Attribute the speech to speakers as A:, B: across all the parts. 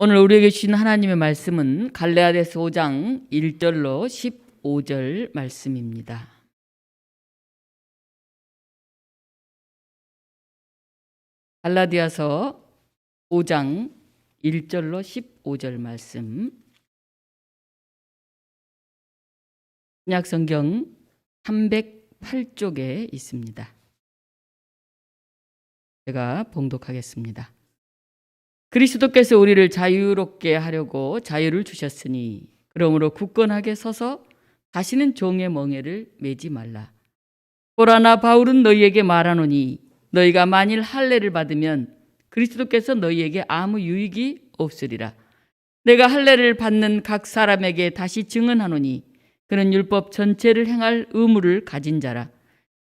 A: 오늘 우리에게 주신 하나님의 말씀은 갈라디아서 5장 1절로 15절 말씀입니다. 갈라디아서 5장 1절로 15절 말씀. 신약성경 308쪽에 있습니다. 제가 봉독하겠습니다. 그리스도께서 우리를 자유롭게 하려고 자유를 주셨으니 그러므로 굳건하게 서서 다시는 종의 멍에를 매지 말라. 보라, 나 바울은 너희에게 말하노니 너희가 만일 할례를 받으면 그리스도께서 너희에게 아무 유익이 없으리라. 내가 할례를 받는 각 사람에게 다시 증언하노니 그는 율법 전체를 행할 의무를 가진 자라.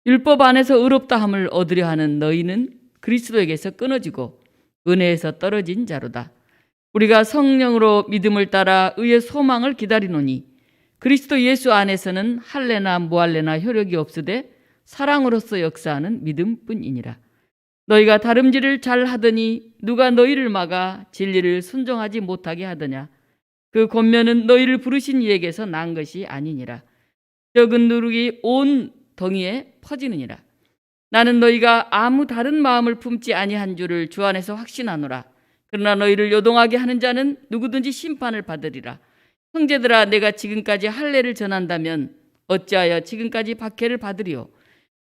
A: 율법 안에서 의롭다 함을 얻으려 하는 너희는 그리스도에게서 끊어지고 은혜에서 떨어진 자로다. 우리가 성령으로 믿음을 따라 의의 소망을 기다리노니 그리스도 예수 안에서는 할례나 무할례나 효력이 없으되 사랑으로서 역사하는 믿음뿐이니라. 너희가 다름질을 잘 하더니 누가 너희를 막아 진리를 순종하지 못하게 하더냐. 그 권면은 너희를 부르신 이에게서 난 것이 아니니라. 적은 누룩이 온 덩이에 퍼지느니라. 나는 너희가 아무 다른 마음을 품지 아니한 줄을 주 안에서 확신하노라. 그러나 너희를 요동하게 하는 자는 누구든지 심판을 받으리라. 형제들아, 내가 지금까지 할례를 전한다면 어찌하여 지금까지 박해를 받으리요.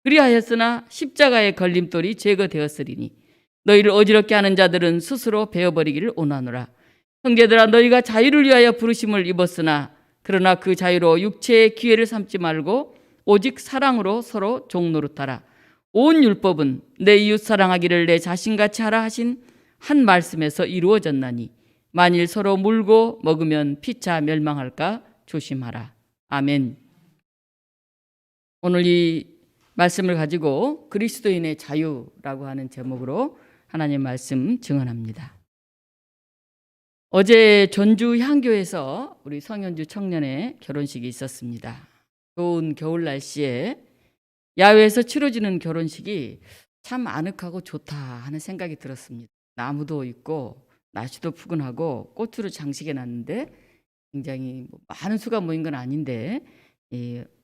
A: 그리하였으나 십자가의 걸림돌이 제거되었으리니 너희를 어지럽게 하는 자들은 스스로 베어버리기를 원하노라. 형제들아, 너희가 자유를 위하여 부르심을 입었으나 그러나 그 자유로 육체의 기회를 삼지 말고 오직 사랑으로 서로 종노릇하라. 온 율법은 내 이웃 사랑하기를 내 자신같이 하라 하신 한 말씀에서 이루어졌나니 만일 서로 물고 먹으면 피차 멸망할까 조심하라. 아멘. 오늘 이 말씀을 가지고 그리스도인의 자유라고 하는 제목으로 하나님 말씀 증언합니다. 어제 전주 향교에서 우리 성현주 청년의 결혼식이 있었습니다. 좋은 겨울 날씨에 야외에서 치러지는 결혼식이 참 아늑하고 좋다 하는 생각이 들었습니다. 나무도 있고 날씨도 푸근하고 꽃으로 장식해 놨는데 굉장히 많은 수가 모인 건 아닌데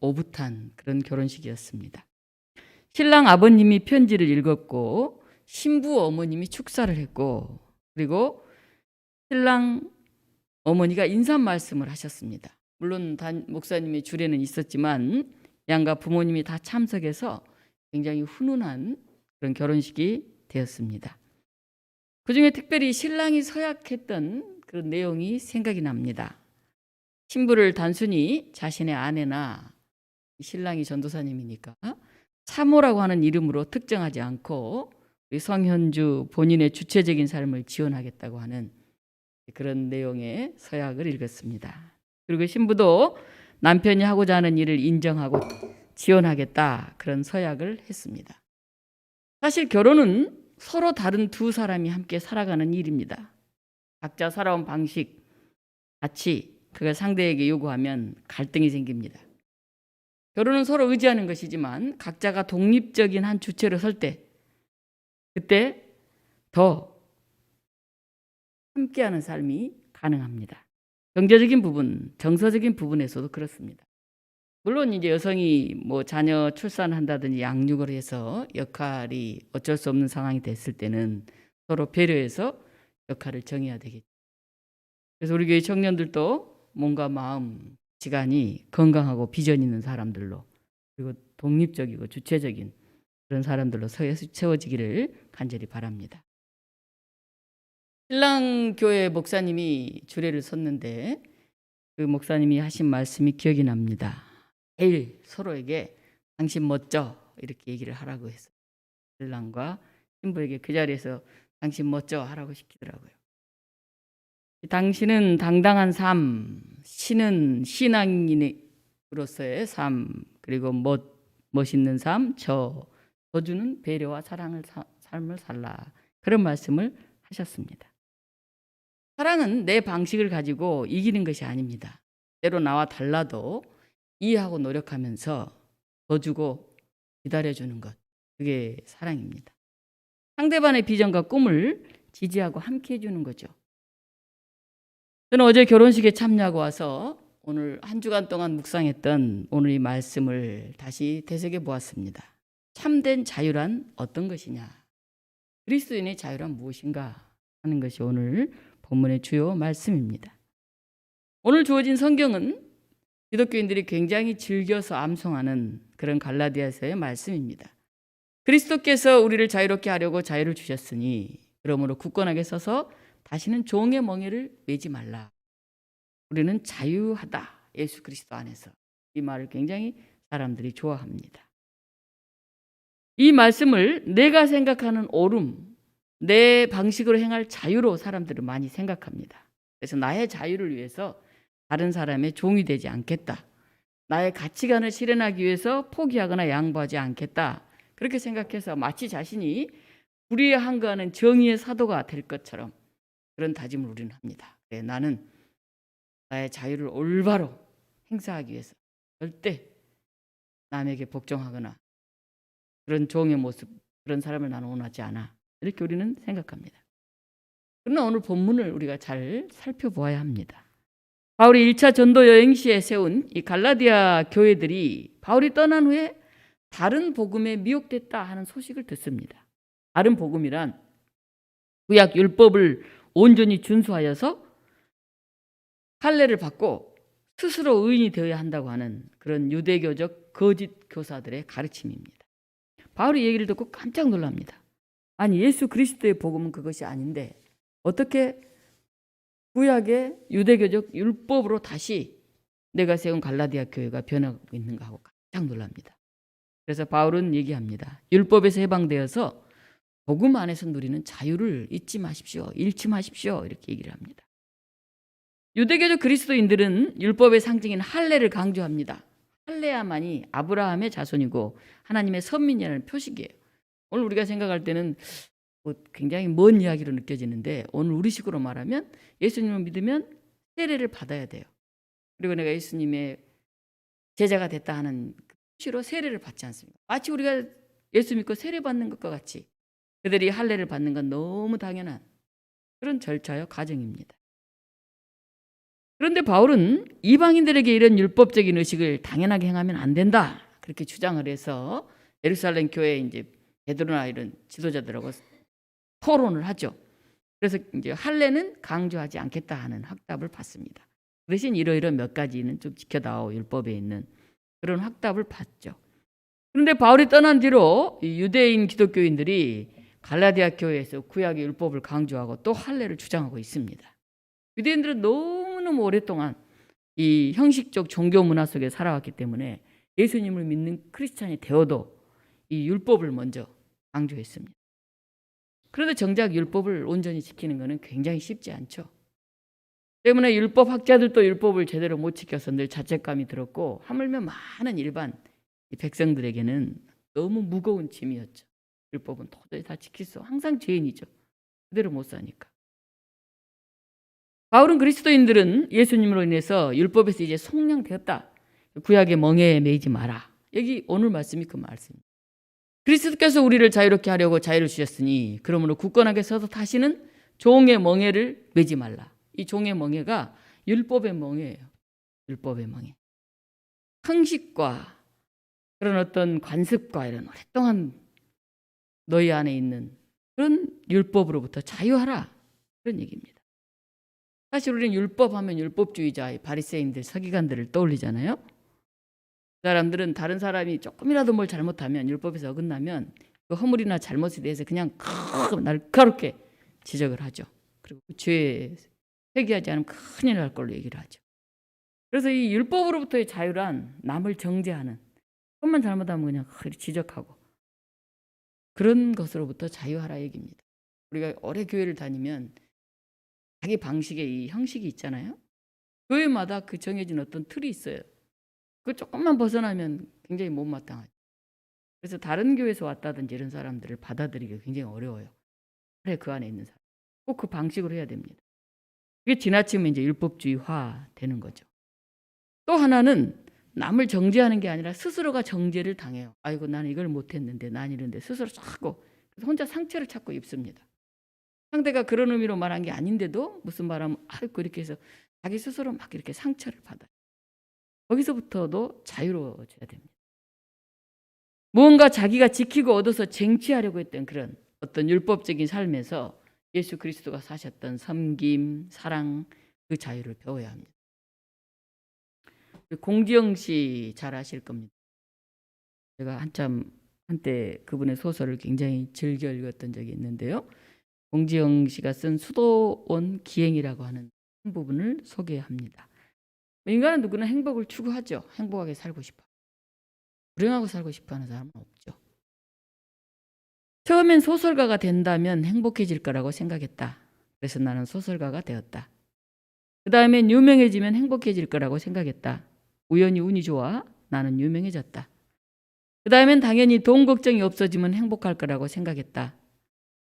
A: 오붓한 그런 결혼식이었습니다. 신랑 아버님이 편지를 읽었고 신부 어머님이 축사를 했고 그리고 신랑 어머니가 인사 말씀을 하셨습니다. 물론 목사님의 주례는 있었지만 양가 부모님이 다 참석해서 굉장히 훈훈한 그런 결혼식이 되었습니다. 그중에 특별히 신랑이 서약했던 그런 내용이 생각이 납니다. 신부를 단순히 자신의 아내나 신랑이 전도사님이니까 사모라고 하는 이름으로 특정하지 않고 우리 성현주 본인의 주체적인 삶을 지원하겠다고 하는 그런 내용의 서약을 읽었습니다. 그리고 신부도 남편이 하고자 하는 일을 인정하고 지원하겠다 그런 서약을 했습니다. 사실 결혼은 서로 다른 두 사람이 함께 살아가는 일입니다. 각자 살아온 방식, 가치, 그걸 상대에게 요구하면 갈등이 생깁니다. 결혼은 서로 의지하는 것이지만 각자가 독립적인 한 주체로 설 때 그때 더 함께하는 삶이 가능합니다. 경제적인 부분, 정서적인 부분에서도 그렇습니다. 물론 이제 여성이 자녀 출산한다든지 양육을 해서 역할이 어쩔 수 없는 상황이 됐을 때는 서로 배려해서 역할을 정해야 되겠죠. 그래서 우리 교회 청년들도 몸과 마음, 지간이 건강하고 비전 있는 사람들로 그리고 독립적이고 주체적인 그런 사람들로 세워지기를 간절히 바랍니다. 신랑 교회 목사님이 주례를 섰는데 그 목사님이 하신 말씀이 기억이 납니다. 매일 서로에게 당신 멋져 이렇게 얘기를 하라고 했어요. 신랑과 신부에게 그 자리에서 당신 멋져 하라고 시키더라고요. 당신은 당당한 삶, 신은 신앙인으로서의 삶, 그리고 멋있는 삶, 저주는 배려와 사랑을 삶을 살라. 그런 말씀을 하셨습니다. 사랑은 내 방식을 가지고 이기는 것이 아닙니다. 때로 나와 달라도 이해하고 노력하면서 더 주고 기다려주는 것, 그게 사랑입니다. 상대방의 비전과 꿈을 지지하고 함께 해주는 거죠. 저는 어제 결혼식에 참여하고 와서 오늘 한 주간 동안 묵상했던 오늘 이 말씀을 다시 되새겨 보았습니다. 참된 자유란 어떤 것이냐? 그리스도인의 자유란 무엇인가? 하는 것이 오늘 본문의 주요 말씀입니다. 오늘 주어진 성경은 기독교인들이 굉장히 즐겨서 암송하는 그런 갈라디아서의 말씀입니다. 그리스도께서 우리를 자유롭게 하려고 자유를 주셨으니 그러므로 굳건하게 서서 다시는 종의 멍에를 매지 말라. 우리는 자유하다. 예수 그리스도 안에서. 이 말을 굉장히 사람들이 좋아합니다. 이 말씀을 내가 생각하는 옳음, 내 방식으로 행할 자유로 사람들은 많이 생각합니다. 그래서 나의 자유를 위해서 다른 사람의 종이 되지 않겠다. 나의 가치관을 실현하기 위해서 포기하거나 양보하지 않겠다. 그렇게 생각해서 마치 자신이 불의에 항거하는 정의의 사도가 될 것처럼 그런 다짐을 우리는 합니다. 나는 나의 자유를 올바로 행사하기 위해서 절대 남에게 복종하거나 그런 종의 모습, 그런 사람을 나는 원하지 않아. 이렇게 우리는 생각합니다. 그러나 오늘 본문을 우리가 잘 살펴보아야 합니다. 바울이 1차 전도 여행 시에 세운 이 갈라디아 교회들이 바울이 떠난 후에 다른 복음에 미혹됐다 하는 소식을 듣습니다. 다른 복음이란 구약 율법을 온전히 준수하여서 할례를 받고 스스로 의인이 되어야 한다고 하는 그런 유대교적 거짓 교사들의 가르침입니다. 바울이 얘기를 듣고 깜짝 놀랍니다. 아니 예수 그리스도의 복음은 그것이 아닌데 어떻게 구약의 유대교적 율법으로 다시 내가 세운 갈라디아 교회가 변하고 있는가 하고 깜짝 놀랍니다. 그래서 바울은 얘기합니다. 율법에서 해방되어서 복음 안에서 누리는 자유를 잊지 마십시오. 잃지 마십시오. 이렇게 얘기를 합니다. 유대교적 그리스도인들은 율법의 상징인 할례를 강조합니다. 할례야만이 아브라함의 자손이고 하나님의 선민이라는 표식이에요. 오늘 우리가 생각할 때는 굉장히 먼 이야기로 느껴지는데 오늘 우리식으로 말하면 예수님을 믿으면 세례를 받아야 돼요. 그리고 내가 예수님의 제자가 됐다 하는 표시로 세례를 받지 않습니까? 마치 우리가 예수 믿고 세례 받는 것과 같이 그들이 할례를 받는 건 너무 당연한 그런 절차요 과정입니다. 그런데 바울은 이방인들에게 이런 율법적인 의식을 당연하게 행하면 안 된다 그렇게 주장을 해서 예루살렘 교회에 이제 베드로나 이런 지도자들하고 토론을 하죠. 그래서 이제 할례는 강조하지 않겠다 하는 확답을 받습니다. 그 대신 이러이러 몇 가지는 좀 지켜다오 율법에 있는 그런 확답을 받죠. 그런데 바울이 떠난 뒤로 유대인 기독교인들이 갈라디아 교회에서 구약의 율법을 강조하고 또 할례를 주장하고 있습니다. 유대인들은 너무너무 오랫동안 이 형식적 종교 문화 속에 살아왔기 때문에 예수님을 믿는 크리스찬이 되어도 이 율법을 먼저 강조했습니다. 그런데 정작 율법을 온전히 지키는 것은 굉장히 쉽지 않죠. 때문에 율법 학자들도 율법을 제대로 못 지켜서 늘 자책감이 들었고 하물며 많은 일반 백성들에게는 너무 무거운 짐이었죠. 율법은 도저히 다 지킬 수 항상 죄인이죠. 그대로 못 사니까. 바울은 그리스도인들은 예수님으로 인해서 율법에서 이제 속량되었다. 구약의 멍에에 매이지 마라. 여기 오늘 말씀이 그 말씀입니다. 그리스도께서 우리를 자유롭게 하려고 자유를 주셨으니 그러므로 굳건하게 서서 다시는 종의 멍에를 매지 말라. 이 종의 멍에가 율법의 멍에예요. 율법의 멍에. 형식과 그런 어떤 관습과 이런 오랫동안 너희 안에 있는 그런 율법으로부터 자유하라. 그런 얘기입니다. 사실 우리는 율법하면 율법주의자, 바리새인들, 서기관들을 떠올리잖아요. 그 사람들은 다른 사람이 조금이라도 뭘 잘못하면 율법에서 어긋나면 그 허물이나 잘못에 대해서 그냥 날카롭게 지적을 하죠. 그리고 그 죄에 회개하지 않으면 큰일 날 걸로 얘기를 하죠. 그래서 이 율법으로부터의 자유란 남을 정죄하는 조금만 잘못하면 그냥 지적하고 그런 것으로부터 자유하라 얘기입니다. 우리가 오래 교회를 다니면 자기 방식의 이 형식이 있잖아요. 교회마다 그 정해진 어떤 틀이 있어요. 그 조금만 벗어나면 굉장히 못마땅하죠. 그래서 다른 교회에서 왔다든지 이런 사람들을 받아들이기가 굉장히 어려워요. 그래 그 안에 있는 사람. 꼭 그 방식으로 해야 됩니다. 그게 지나치면 이제 율법주의화 되는 거죠. 또 하나는 남을 정죄하는 게 아니라 스스로가 정죄를 당해요. 아이고 나는 이걸 못했는데 난 이런데 스스로 자꾸 혼자 상처를 찾고 입습니다. 상대가 그런 의미로 말한 게 아닌데도 무슨 말하면 아이고 이렇게 해서 자기 스스로 막 이렇게 상처를 받아요. 거기서부터도 자유로워져야 됩니다. 무언가 자기가 지키고 얻어서 쟁취하려고 했던 그런 어떤 율법적인 삶에서 예수 그리스도가 사셨던 섬김, 사랑, 그 자유를 배워야 합니다. 공지영 씨 잘 아실 겁니다. 제가 한때 그분의 소설을 굉장히 즐겨 읽었던 적이 있는데요. 공지영 씨가 쓴 수도원 기행이라고 하는 부분을 소개합니다. 인간은 누구나 행복을 추구하죠. 행복하게 살고 싶어. 불행하고 살고 싶어 하는 사람은 없죠. 처음엔 소설가가 된다면 행복해질 거라고 생각했다. 그래서 나는 소설가가 되었다. 그 다음엔 유명해지면 행복해질 거라고 생각했다. 우연히 운이 좋아 나는 유명해졌다. 그 다음엔 당연히 돈 걱정이 없어지면 행복할 거라고 생각했다.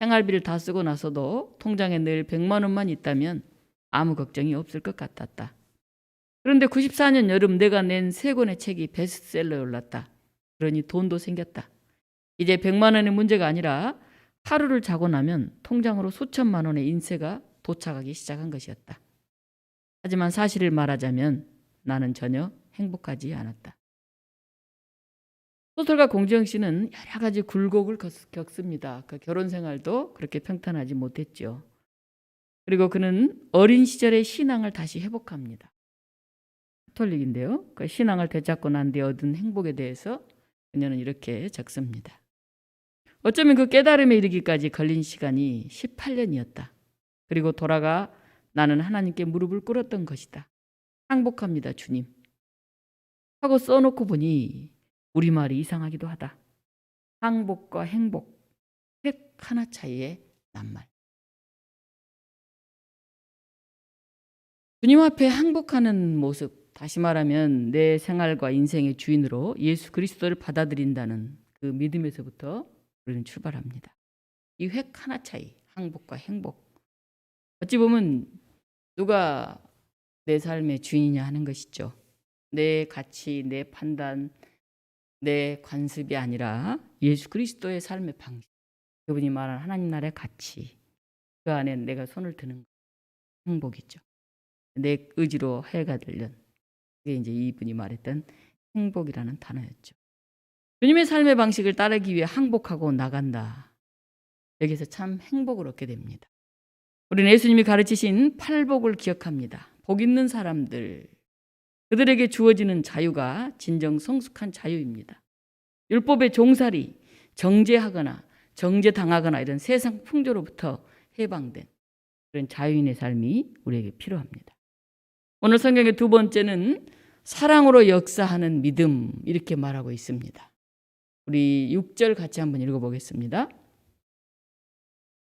A: 생활비를 다 쓰고 나서도 통장에 늘 100만 원만 있다면 아무 걱정이 없을 것 같았다. 그런데 94년 여름 내가 낸 3권의 책이 베스트셀러에 올랐다. 그러니 돈도 생겼다. 이제 100만 원의 문제가 아니라 하루를 자고 나면 통장으로 수천만 원의 인세가 도착하기 시작한 것이었다. 하지만 사실을 말하자면 나는 전혀 행복하지 않았다. 소설가 공지영 씨는 여러 가지 굴곡을 겪습니다. 그 결혼 생활도 그렇게 평탄하지 못했죠. 그리고 그는 어린 시절의 신앙을 다시 회복합니다. 가톨릭인데요. 그 신앙을 되찾고 난 뒤에 얻은 행복에 대해서 그녀는 이렇게 적습니다. 어쩌면 그 깨달음에 이르기까지 걸린 시간이 18년이었다. 그리고 돌아가 나는 하나님께 무릎을 꿇었던 것이다. 항복합니다, 주님. 하고 써놓고 보니 우리말이 이상하기도 하다. 항복과 행복, 획 하나 차이의 낱말. 주님 앞에 항복하는 모습, 다시 말하면 내 생활과 인생의 주인으로 예수 그리스도를 받아들인다는 그 믿음에서부터 우리는 출발합니다. 이 획 하나 차이, 항복과 행복. 어찌 보면 누가 내 삶의 주인이냐 하는 것이죠. 내 가치, 내 판단, 내 관습이 아니라 예수 그리스도의 삶의 방식. 그분이 말하는 하나님 나라의 가치. 그 안에 내가 손을 드는 행복이죠. 내 의지로 해가 되는. 그게 이제 이분이 말했던 행복이라는 단어였죠. 주님의 삶의 방식을 따르기 위해 항복하고 나간다. 여기서 참 행복을 얻게 됩니다. 우리는 예수님이 가르치신 팔복을 기억합니다. 복 있는 사람들, 그들에게 주어지는 자유가 진정 성숙한 자유입니다. 율법의 종살이, 정죄하거나 정죄당하거나 이런 세상 풍조로부터 해방된 그런 자유인의 삶이 우리에게 필요합니다. 오늘 성경의 두 번째는 사랑으로 역사하는 믿음, 이렇게 말하고 있습니다. 우리 6절 같이 한번 읽어보겠습니다.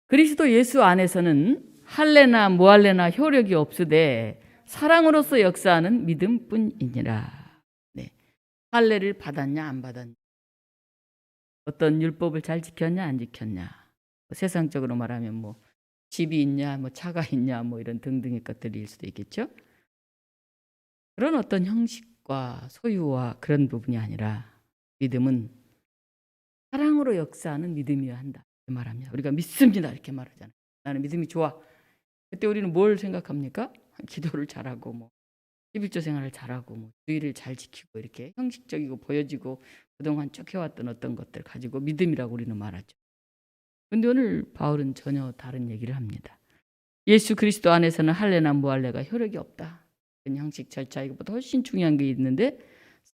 A: 그리스도 예수 안에서는 할례나 무할례나 효력이 없으되 사랑으로서 역사하는 믿음뿐이니라. 네. 할례를 받았냐 안 받았냐, 어떤 율법을 잘 지켰냐 안 지켰냐, 세상적으로 말하면 뭐 집이 있냐, 뭐 차가 있냐, 뭐 이런 등등의 것들일 수도 있겠죠. 그런 어떤 형식과 소유와 그런 부분이 아니라 믿음은 사랑으로 역사하는 믿음이어야 한다, 이렇게 말합니다. 우리가 믿습니다 이렇게 말하잖아요. 나는 믿음이 좋아. 그때 우리는 뭘 생각합니까? 기도를 잘하고 뭐 11조 생활을 잘하고 뭐 주의를 잘 지키고 이렇게 형식적이고 보여지고 그동안 쭉 해왔던 어떤 것들 가지고 믿음이라고 우리는 말하죠. 그런데 오늘 바울은 전혀 다른 얘기를 합니다. 예수 그리스도 안에서는 할례나 무할례가 효력이 없다. 형식 절차 이것보다 훨씬 중요한 게 있는데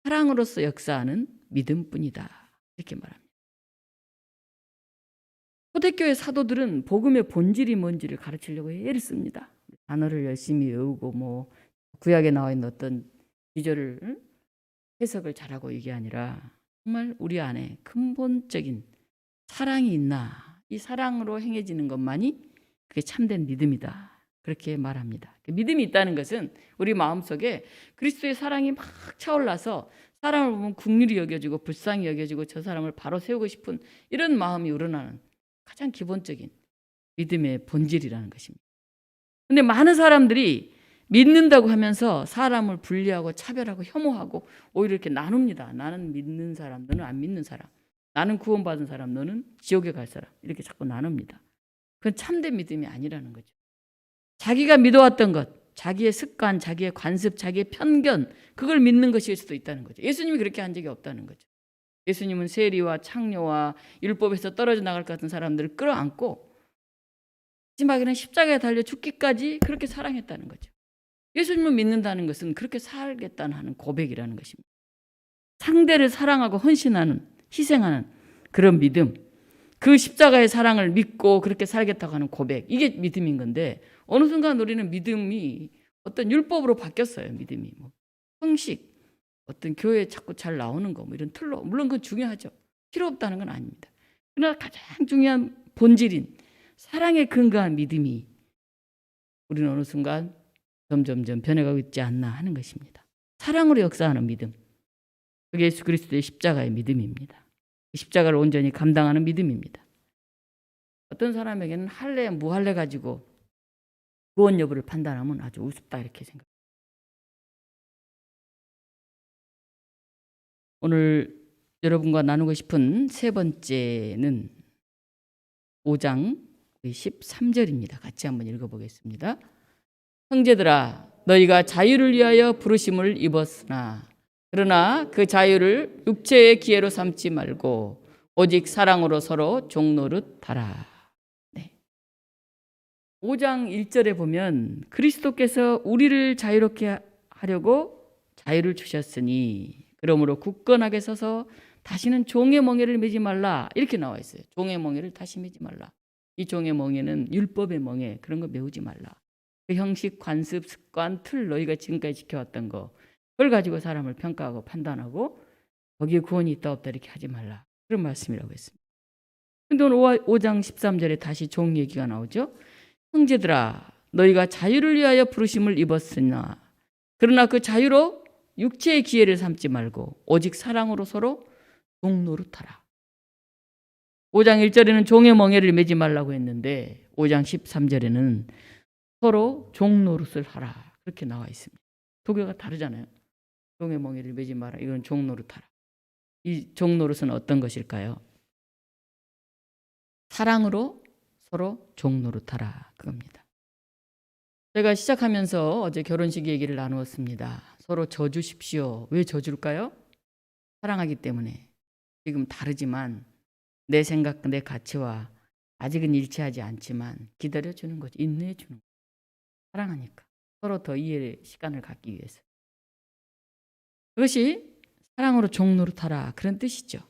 A: 사랑으로서 역사하는 믿음뿐이다, 이렇게 말합니다. 초대교회 사도들은 복음의 본질이 뭔지를 가르치려고 애를 씁니다. 단어를 열심히 외우고 뭐 구약에 나와 있는 어떤 기절을 해석을 잘하고 이게 아니라 정말 우리 안에 근본적인 사랑이 있나, 이 사랑으로 행해지는 것만이 그게 참된 믿음이다, 그렇게 말합니다. 믿음이 있다는 것은 우리 마음속에 그리스도의 사랑이 막 차올라서 사람을 보면 긍휼히 여겨지고 불쌍히 여겨지고 저 사람을 바로 세우고 싶은 이런 마음이 우러나는 가장 기본적인 믿음의 본질이라는 것입니다. 그런데 많은 사람들이 믿는다고 하면서 사람을 분리하고 차별하고 혐오하고 오히려 이렇게 나눕니다. 나는 믿는 사람, 너는 안 믿는 사람, 나는 구원받은 사람, 너는 지옥에 갈 사람, 이렇게 자꾸 나눕니다. 그건 참된 믿음이 아니라는 거죠. 자기가 믿어왔던 것, 자기의 습관, 자기의 관습, 자기의 편견, 그걸 믿는 것일 수도 있다는 거죠. 예수님이 그렇게 한 적이 없다는 거죠. 예수님은 세리와 창녀와 율법에서 떨어져 나갈 것 같은 사람들을 끌어안고 마지막에는 십자가에 달려 죽기까지 그렇게 사랑했다는 거죠. 예수님을 믿는다는 것은 그렇게 살겠다는 하는 고백이라는 것입니다. 상대를 사랑하고 헌신하는, 희생하는 그런 믿음, 그 십자가의 사랑을 믿고 그렇게 살겠다고 하는 고백, 이게 믿음인 건데 어느 순간 우리는 믿음이 어떤 율법으로 바뀌었어요. 믿음이 뭐 형식, 어떤 교회에 자꾸 잘 나오는 거, 뭐 이런 틀로, 물론 그건 중요하죠. 필요 없다는 건 아닙니다. 그러나 가장 중요한 본질인 사랑에 근거한 믿음이 우리는 어느 순간 점점점 변해가고 있지 않나 하는 것입니다. 사랑으로 역사하는 믿음, 그게 예수 그리스도의 십자가의 믿음입니다. 십자가를 온전히 감당하는 믿음입니다. 어떤 사람에게는 할래 무할래 가지고 구원 여부를 판단하면 아주 우습다 이렇게 생각합니다. 오늘 여러분과 나누고 싶은 세 번째는 5장 13절입니다. 같이 한번 읽어보겠습니다. 형제들아, 너희가 자유를 위하여 부르심을 입었으나 그러나 그 자유를 육체의 기회로 삼지 말고 오직 사랑으로 서로 종노릇하라. 네. 5장 1절에 보면 그리스도께서 우리를 자유롭게 하려고 자유를 주셨으니 그러므로 굳건하게 서서 다시는 종의 멍에를 매지 말라 이렇게 나와 있어요. 종의 멍에를 다시 매지 말라. 이 종의 멍에는 율법의 멍에, 그런 거 메우지 말라. 그 형식, 관습, 습관, 틀, 너희가 지금까지 지켜왔던 거, 그걸 가지고 사람을 평가하고 판단하고 거기에 구원이 있다 없다 이렇게 하지 말라. 그런 말씀이라고 했습니다. 근데 오늘 5장 13절에 다시 종 얘기가 나오죠. 형제들아, 너희가 자유를 위하여 부르심을 입었으나 그러나 그 자유로 육체의 기회를 삼지 말고 오직 사랑으로 서로 종노릇하라. 5장 1절에는 종의 멍에를 매지 말라고 했는데 5장 13절에는 서로 종노릇을 하라 그렇게 나와 있습니다. 도교가 다르잖아요. 종의 멍에를 매지 마라. 이건 종노릇하라. 이 종노릇은 어떤 것일까요? 사랑으로 서로 종노릇하라 그겁니다. 제가 시작하면서 어제 결혼식 얘기를 나누었습니다. 서로 져주십시오. 왜 져줄까요? 사랑하기 때문에. 지금 다르지만 내 생각, 내 가치와 아직은 일치하지 않지만 기다려주는 거죠. 인내해주는 거죠. 사랑하니까. 서로 더 이해의 시간을 갖기 위해서. 그것이 사랑으로 종노릇하라 그런 뜻이죠.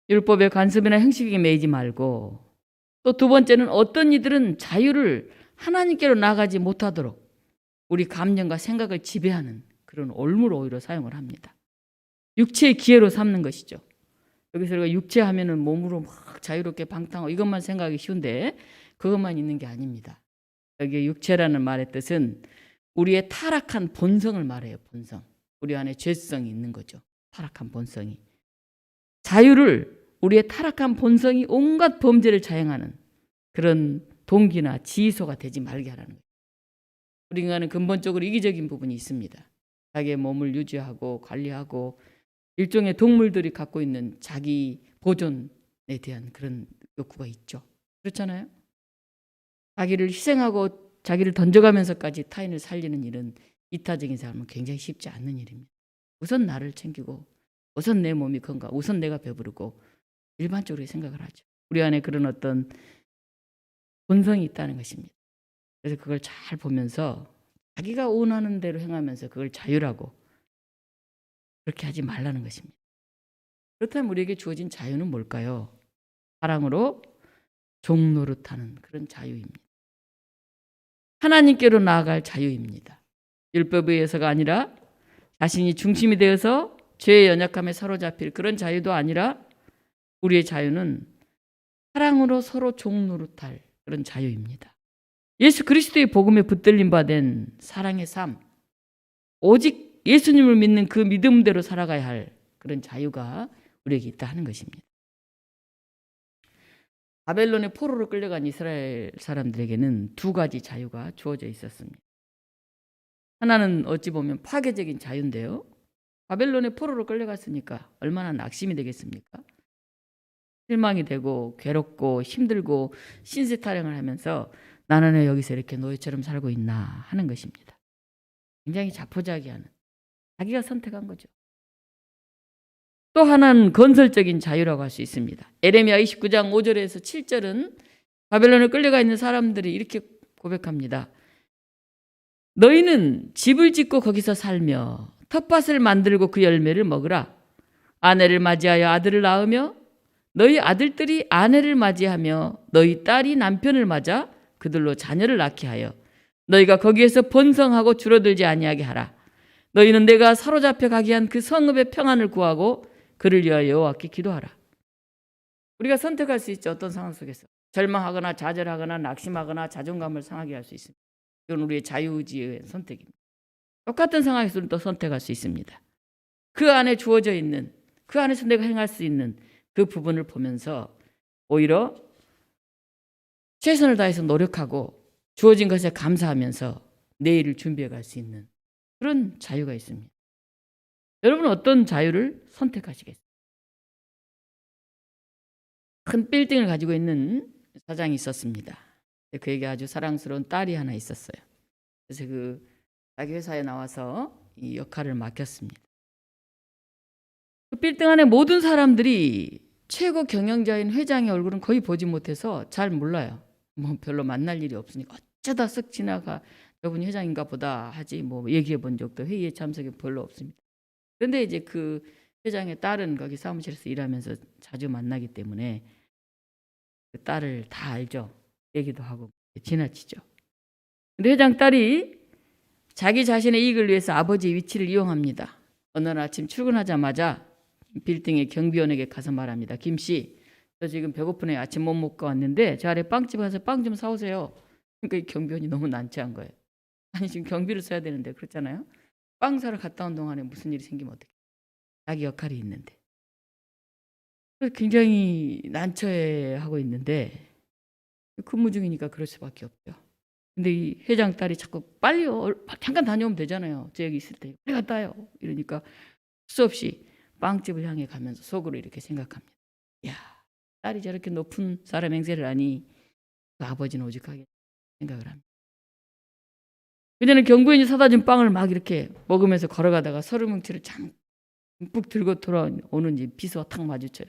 A: 율법의 관습이나 형식에 매이지 말고 또 두 번째는 어떤 이들은 자유를 하나님께로 나가지 못하도록 우리 감정과 생각을 지배하는 그런 올무로 오히려 사용을 합니다. 육체의 기회로 삼는 것이죠. 여기서 우리가 육체 하면은 몸으로 막 자유롭게 방탕하고 이것만 생각하기 쉬운데 그것만 있는 게 아닙니다. 여기 육체라는 말의 뜻은 우리의 타락한 본성을 말해요. 본성. 우리 안에 죄성이 있는 거죠. 타락한 본성이. 자유를 우리의 타락한 본성이 온갖 범죄를 자행하는 그런 동기나 지휘소가 되지 말게 하라는 거예요. 우리 인간은 근본적으로 이기적인 부분이 있습니다. 자기의 몸을 유지하고 관리하고 일종의 동물들이 갖고 있는 자기 보존에 대한 그런 욕구가 있죠. 그렇잖아요? 자기를 희생하고 자기를 던져가면서까지 타인을 살리는 일은 이타적인 사람은 굉장히 쉽지 않는 일입니다. 우선 나를 챙기고 우선 내 몸이 건강, 우선 내가 배부르고 일반적으로 생각을 하죠. 우리 안에 그런 어떤 본성이 있다는 것입니다. 그래서 그걸 잘 보면서 자기가 원하는 대로 행하면서 그걸 자유라고 그렇게 하지 말라는 것입니다. 그렇다면 우리에게 주어진 자유는 뭘까요? 사랑으로 종노릇하는 그런 자유입니다. 하나님께로 나아갈 자유입니다. 율법에 의해서가 아니라 자신이 중심이 되어서 죄의 연약함에 사로잡힐 그런 자유도 아니라 우리의 자유는 사랑으로 서로 종노릇할 그런 자유입니다. 예수 그리스도의 복음에 붙들림 받은 사랑의 삶, 오직 예수님을 믿는 그 믿음대로 살아가야 할 그런 자유가 우리에게 있다 하는 것입니다. 바벨론의 포로로 끌려간 이스라엘 사람들에게는 두 가지 자유가 주어져 있었습니다. 하나는 어찌 보면 파괴적인 자유인데요. 바벨론의 포로로 끌려갔으니까 얼마나 낙심이 되겠습니까? 실망이 되고 괴롭고 힘들고 신세 타령을 하면서 나는 왜 여기서 이렇게 노예처럼 살고 있나 하는 것입니다. 굉장히 자포자기하는, 자기가 선택한 거죠. 또 하나는 건설적인 자유라고 할 수 있습니다. 에레미야 29장 5절에서 7절은 바벨론에 끌려가 있는 사람들이 이렇게 고백합니다. 너희는 집을 짓고 거기서 살며 텃밭을 만들고 그 열매를 먹으라. 아내를 맞이하여 아들을 낳으며 너희 아들들이 아내를 맞이하며 너희 딸이 남편을 맞아 그들로 자녀를 낳게 하여 너희가 거기에서 번성하고 줄어들지 아니하게 하라. 너희는 내가 사로잡혀 가게 한 그 성읍의 평안을 구하고 그를 위하여 여호와께 기도하라. 우리가 선택할 수 있죠. 어떤 상황 속에서 절망하거나 좌절하거나 낙심하거나 자존감을 상하게 할 수 있습니다. 이건 우리의 자유의지의 선택입니다. 똑같은 상황에서는 또 선택할 수 있습니다. 그 안에 주어져 있는, 그 안에서 내가 행할 수 있는 그 부분을 보면서 오히려 최선을 다해서 노력하고 주어진 것에 감사하면서 내일을 준비해 갈 수 있는 그런 자유가 있습니다. 여러분은 어떤 자유를 선택하시겠어요? 큰 빌딩을 가지고 있는 사장이 있었습니다. 그에게 아주 사랑스러운 딸이 하나 있었어요. 그래서 그 자기 회사에 나와서 이 역할을 맡겼습니다. 그 빌딩 안에 모든 사람들이 최고 경영자인 회장의 얼굴은 거의 보지 못해서 잘 몰라요. 뭐 별로 만날 일이 없으니까 어쩌다 쓱 지나가 저분이 회장인가 보다 하지 뭐 얘기해 본 적도 회의에 참석이 별로 없습니다. 그런데 이제 그 회장의 딸은 거기 사무실에서 일하면서 자주 만나기 때문에 그 딸을 다 알죠. 얘기도 하고 지나치죠. 근데 회장 딸이 자기 자신의 이익을 위해서 아버지의 위치를 이용합니다. 어느 날 아침 출근하자마자 빌딩의 경비원에게 가서 말합니다. 김 씨, 저 지금 배고프네요. 아침 못 먹고 왔는데 저 아래 빵집 가서 빵 좀 사오세요. 그러니까 이 경비원이 너무 난처한 거예요. 아니 지금 경비를 써야 되는데 그렇잖아요. 빵 사러 갔다 온 동안에 무슨 일이 생기면 어떡해. 자기 역할이 있는데. 굉장히 난처해하고 있는데 근무 중이니까 그럴 수밖에 없죠. 근데 이 회장 딸이 자꾸 빨리 잠깐 다녀오면 되잖아요. 저 여기 있을 때 빨리 갔다 와요. 이러니까 수없이 빵집을 향해 가면서 속으로 이렇게 생각합니다. 야, 딸이 저렇게 높은 사람 행세를 하니 그 아버지는 오죽하게 생각을 합니다. 그전에 경부인이 사다 준 빵을 막 이렇게 먹으면서 걸어가다가 서류뭉치를 잠뿍 들고 돌아오는지 비서와 탁 마주쳐요.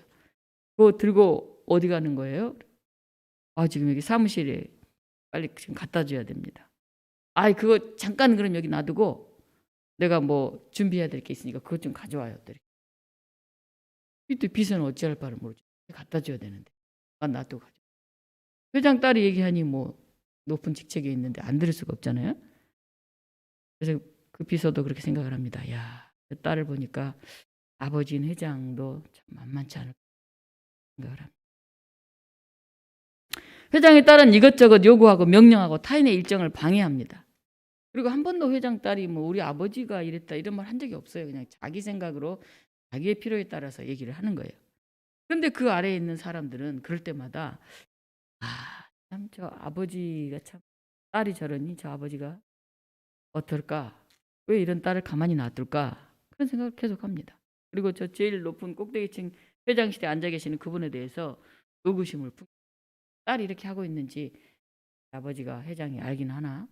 A: 그거 들고 어디 가는 거예요? 지금 여기 사무실에 빨리 지금 갖다 줘야 됩니다. 그거 잠깐 그럼 여기 놔두고 내가 뭐 준비해야 될 게 있으니까 그것 좀 가져와요. 또 비서는 어찌할 바를 모르죠. 갖다 줘야 되는데 놔두고 가죠. 회장 딸이 얘기하니 뭐 높은 직책에 있는데 안 들을 수가 없잖아요. 그래서 그 비서도 그렇게 생각을 합니다. 야, 그 딸을 보니까 아버지인 회장도 참 만만치 않을 생각을 합니다. 회장의 딸은 이것저것 요구하고 명령하고 타인의 일정을 방해합니다. 그리고 한 번도 회장 딸이 뭐 우리 아버지가 이랬다 이런 말 한 적이 없어요. 그냥 자기 생각으로 자기의 필요에 따라서 얘기를 하는 거예요. 그런데 그 아래에 있는 사람들은 그럴 때마다 참 저 아버지가 참 딸이 저러니 저 아버지가 어떨까? 왜 이런 딸을 가만히 놔둘까? 그런 생각을 계속합니다. 그리고 저 제일 높은 꼭대기층 회장실에 앉아 계시는 그분에 대해서 의구심을 품고 딸이 이렇게 하고 있는지 아버지가 회장이 알긴 하나?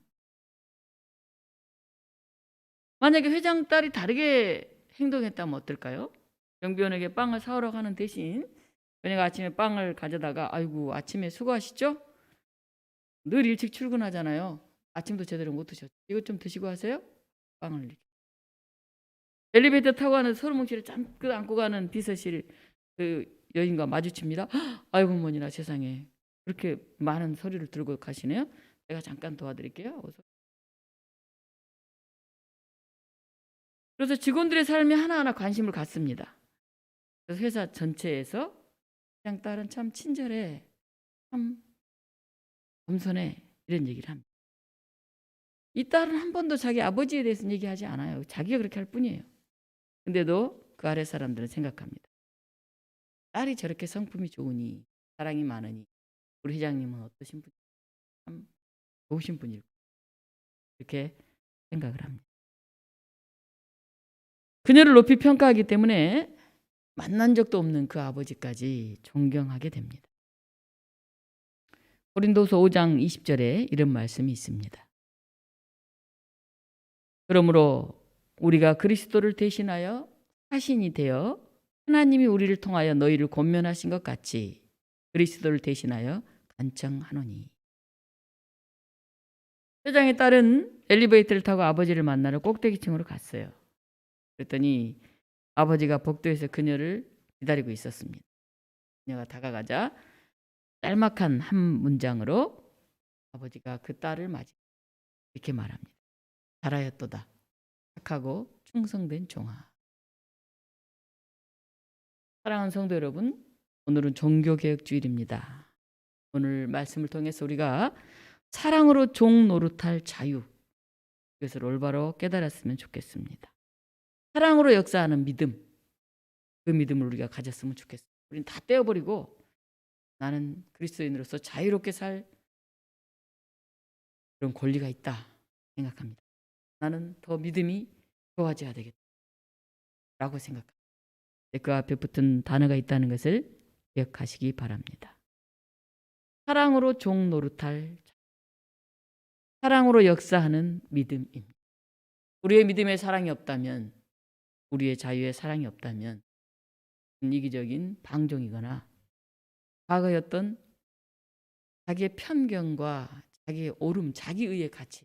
A: 만약에 회장 딸이 다르게 행동했다면 어떨까요? 경비원에게 빵을 사오러 가는 대신 그녀가 아침에 빵을 가져다가 아이고 아침에 수고하시죠? 늘 일찍 출근하잖아요. 아침도 제대로 못 드셨죠. 이것 좀 드시고 하세요? 빵을 이렇게. 엘리베이터 타고 가는 서류뭉치를 잠깐 안고 가는 비서실 그 여인과 마주칩니다. 아이고 어머니나 세상에 그렇게 많은 서류를 들고 가시네요. 제가 잠깐 도와드릴게요. 그래서 직원들의 삶에 하나하나 관심을 갖습니다. 그래서 회사 전체에서 그냥 딸은 참 친절해, 참 겸손해 이런 얘기를 합니다. 이 딸은 한 번도 자기 아버지에 대해서는 얘기하지 않아요. 자기가 그렇게 할 뿐이에요. 근데도 그 아래 사람들은 생각합니다. 딸이 저렇게 성품이 좋으니 사랑이 많으니 우리 회장님은 어떠신 분? 참 좋으신 분일 거예요. 이렇게 생각을 합니다. 그녀를 높이 평가하기 때문에 만난 적도 없는 그 아버지까지 존경하게 됩니다. 고린도서 5장 20절에 이런 말씀이 있습니다. 그러므로 우리가 그리스도를 대신하여 사신이 되어 하나님이 우리를 통하여 너희를 권면하신 것 같이 그리스도를 대신하여 간청하노니. 회장의 딸은 엘리베이터를 타고 아버지를 만나러 꼭대기층으로 갔어요. 그랬더니 아버지가 복도에서 그녀를 기다리고 있었습니다. 그녀가 다가가자 짤막한 한 문장으로 아버지가 그 딸을 맞이 이렇게 말합니다. 잘하였도다. 착하고 충성된 종아. 사랑하는 성도 여러분, 오늘은 종교개혁주일입니다. 오늘 말씀을 통해서 우리가 사랑으로 종 노릇할 자유, 이것을 올바로 깨달았으면 좋겠습니다. 사랑으로 역사하는 믿음, 그 믿음을 우리가 가졌으면 좋겠습니다. 우리는 다 떼어버리고 나는 그리스도인으로서 자유롭게 살 그런 권리가 있다 생각합니다. 나는 더 믿음이 좋아져야 되겠다 라고 생각합니다. 그 앞에 붙은 단어가 있다는 것을 기억하시기 바랍니다. 사랑으로 종 노릇할, 사랑으로 역사하는 믿음입니다. 우리의 믿음에 사랑이 없다면, 우리의 자유에 사랑이 없다면 이기적인 방종이거나 과거의 어떤 자기의 편견과 자기의 옳음, 자기의의 가치,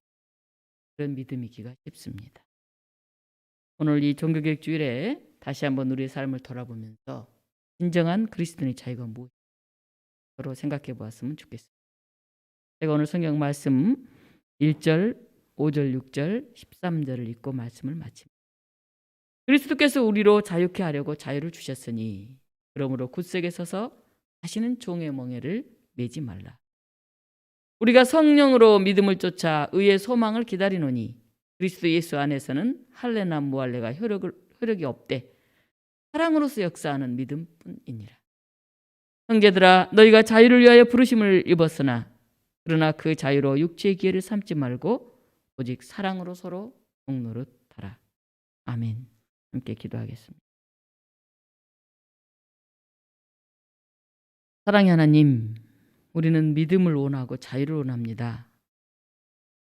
A: 그런 믿음이기가 쉽습니다. 오늘 이 종교개혁 주일에 다시 한번 우리의 삶을 돌아보면서 진정한 그리스도인의 자유가 무엇인가로 생각해 보았으면 좋겠습니다. 제가 오늘 성경 말씀 1절, 5절, 6절, 13절을 읽고 말씀을 마칩니다. 그리스도께서 우리로 자유케 하려고 자유를 주셨으니 그러므로 굳세게 서서 다시는 종의 멍에를 매지 말라. 우리가 성령으로 믿음을 쫓아 의의 소망을 기다리노니 그리스도 예수 안에서는 할례나 무할례가 효력이 없되 사랑으로서 역사하는 믿음뿐이니라. 형제들아, 너희가 자유를 위하여 부르심을 입었으나 그러나 그 자유로 육체의 기회를 삼지 말고 오직 사랑으로 서로 동노릇하라. 아멘. 함께 기도하겠습니다. 사랑의 하나님, 우리는 믿음을 원하고 자유를 원합니다.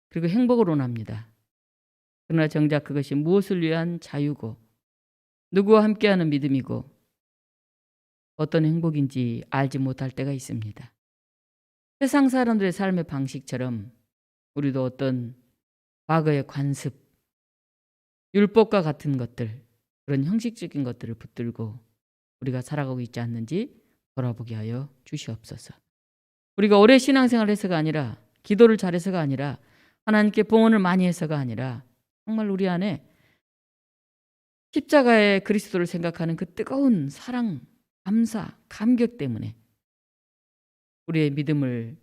A: 그리고 행복을 원합니다. 그러나 정작 그것이 무엇을 위한 자유고 누구와 함께하는 믿음이고 어떤 행복인지 알지 못할 때가 있습니다. 세상 사람들의 삶의 방식처럼 우리도 어떤 과거의 관습, 율법과 같은 것들, 그런 형식적인 것들을 붙들고 우리가 살아가고 있지 않는지 돌아보게 하여 주시옵소서. 우리가 오래 신앙생활을 해서가 아니라, 기도를 잘해서가 아니라, 하나님께 봉헌을 많이 해서가 아니라 정말 우리 안에 십자가의 그리스도를 생각하는 그 뜨거운 사랑, 감사, 감격 때문에 우리의 믿음을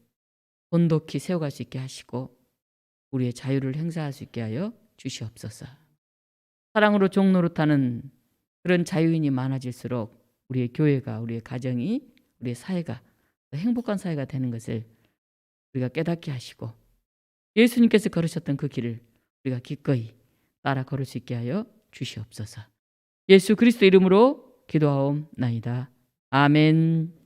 A: 돈독히 세워갈 수 있게 하시고 우리의 자유를 행사할 수 있게 하여 주시옵소서. 사랑으로 종 노릇하는 그런 자유인이 많아질수록 우리의 교회가, 우리의 가정이, 우리의 사회가 더 행복한 사회가 되는 것을 우리가 깨닫게 하시고 예수님께서 걸으셨던 그 길을 우리가 기꺼이 따라 걸을 수 있게 하여 주시옵소서. 예수 그리스도 이름으로 기도하옵나이다. 아멘.